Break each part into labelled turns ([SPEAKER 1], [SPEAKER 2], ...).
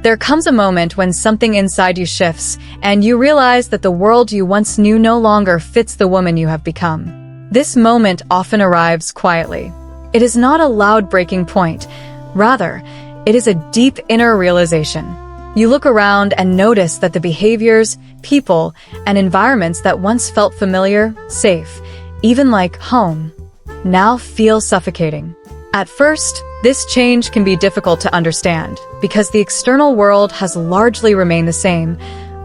[SPEAKER 1] There comes a moment when something inside you shifts, and you realize that the world you once knew no longer fits the woman you have become. This moment often arrives quietly. It is not a loud breaking point. Rather, it is a deep inner realization. You look around and notice that the behaviors, people, and environments that once felt familiar, safe, even like home, now feel suffocating. At first, this change can be difficult to understand because the external world has largely remained the same.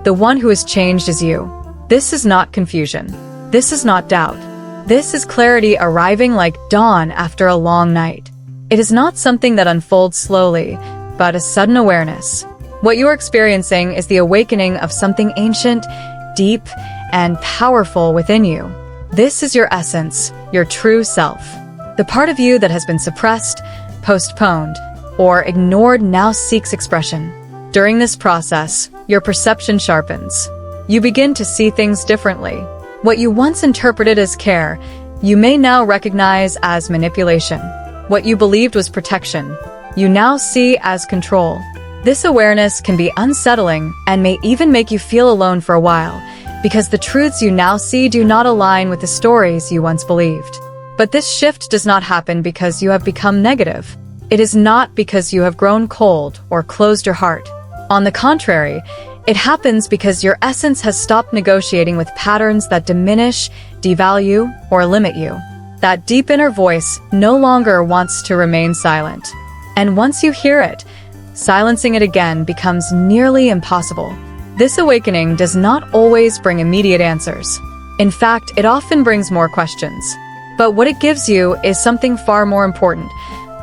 [SPEAKER 1] The one who has changed is you. This is not confusion. This is not doubt. This is clarity arriving like dawn after a long night. It is not something that unfolds slowly, but a sudden awareness. What you are experiencing is the awakening of something ancient, deep, and powerful within you. This is your essence, your true self. The part of you that has been suppressed, postponed, or ignored now seeks expression. During this process, your perception sharpens. You begin to see things differently. What you once interpreted as care, you may now recognize as manipulation. What you believed was protection, you now see as control. This awareness can be unsettling and may even make you feel alone for a while, because the truths you now see do not align with the stories you once believed. But this shift does not happen because you have become negative. It is not because you have grown cold or closed your heart. On the contrary, it happens because your essence has stopped negotiating with patterns that diminish, devalue, or limit you. That deep inner voice no longer wants to remain silent. And once you hear it, silencing it again becomes nearly impossible. This awakening does not always bring immediate answers. In fact, it often brings more questions. But what it gives you is something far more important,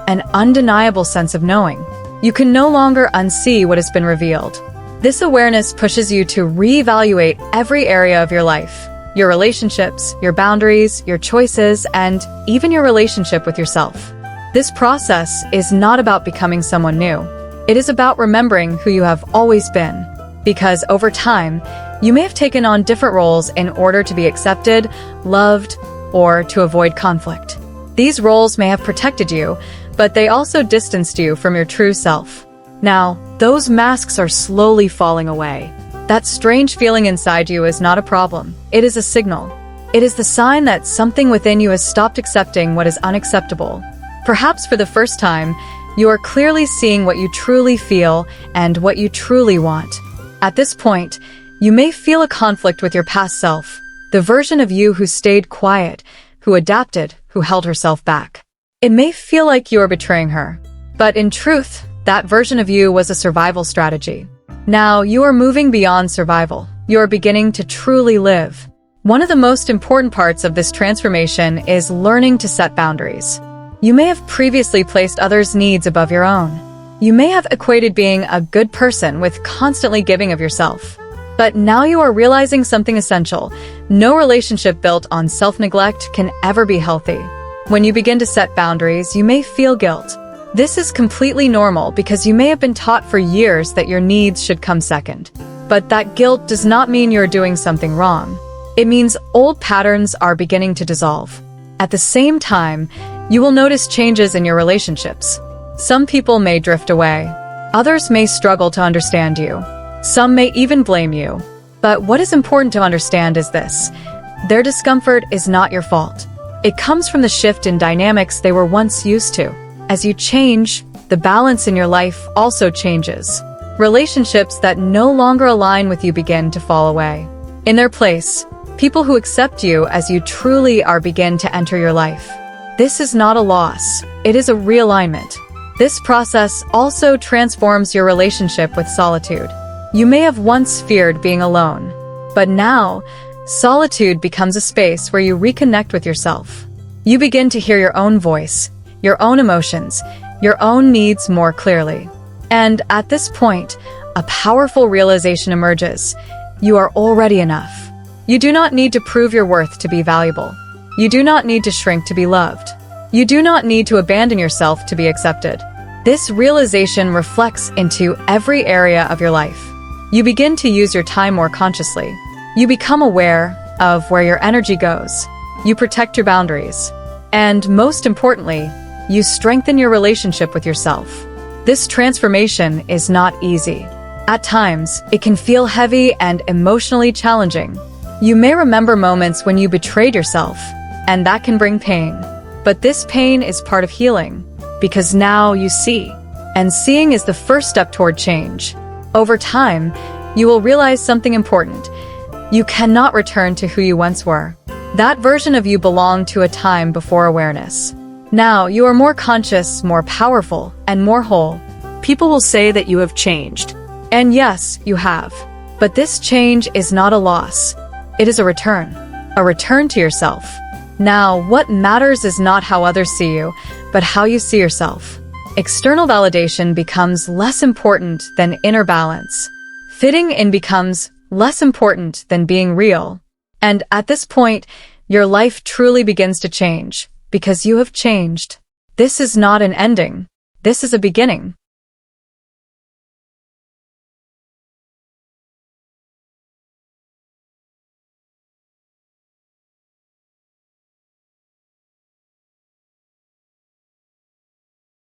[SPEAKER 1] an undeniable sense of knowing. You can no longer unsee what has been revealed. This awareness pushes you to reevaluate every area of your life, your relationships, your boundaries, your choices, and even your relationship with yourself. This process is not about becoming someone new. It is about remembering who you have always been. Because over time, you may have taken on different roles in order to be accepted, loved, or to avoid conflict. These roles may have protected you, but they also distanced you from your true self. Now, those masks are slowly falling away. That strange feeling inside you is not a problem. It is a signal. It is the sign that something within you has stopped accepting what is unacceptable. Perhaps for the first time, you are clearly seeing what you truly feel and what you truly want. At this point, you may feel a conflict with your past self, the version of you who stayed quiet, who adapted, who held herself back. It may feel like you are betraying her, but in truth, that version of you was a survival strategy. Now, you are moving beyond survival. You are beginning to truly live. One of the most important parts of this transformation is learning to set boundaries. You may have previously placed others' needs above your own. You may have equated being a good person with constantly giving of yourself. But now you are realizing something essential. No relationship built on self-neglect can ever be healthy. When you begin to set boundaries, you may feel guilt. This is completely normal because you may have been taught for years that your needs should come second. But that guilt does not mean you're doing something wrong. It means old patterns are beginning to dissolve. At the same time, you will notice changes in your relationships. Some people may drift away. Others may struggle to understand you. Some may even blame you. But what is important to understand is this: their discomfort is not your fault. It comes from the shift in dynamics they were once used to. As you change, the balance in your life also changes. Relationships that no longer align with you begin to fall away. In their place, people who accept you as you truly are begin to enter your life. This is not a loss. It is a realignment. This process also transforms your relationship with solitude. You may have once feared being alone, but now, solitude becomes a space where you reconnect with yourself. You begin to hear your own voice, your own emotions, your own needs more clearly. And at this point, a powerful realization emerges. You are already enough. You do not need to prove your worth to be valuable. You do not need to shrink to be loved. You do not need to abandon yourself to be accepted. This realization reflects into every area of your life. You begin to use your time more consciously. You become aware of where your energy goes. You protect your boundaries. And most importantly, you strengthen your relationship with yourself. This transformation is not easy. At times, it can feel heavy and emotionally challenging. You may remember moments when you betrayed yourself, and that can bring pain. But this pain is part of healing, because now you see. And seeing is the first step toward change. Over time, you will realize something important. You cannot return to who you once were. That version of you belonged to a time before awareness. Now, you are more conscious, more powerful, and more whole.
[SPEAKER 2] People will say that you have changed.
[SPEAKER 1] And yes, you have. But this change is not a loss. It is a return to yourself. Now, what matters is not how others see you, but how you see yourself. External validation becomes less important than inner balance. Fitting in becomes less important than being real. And at this point, your life truly begins to change, because you have changed. This is not an ending. This is a beginning.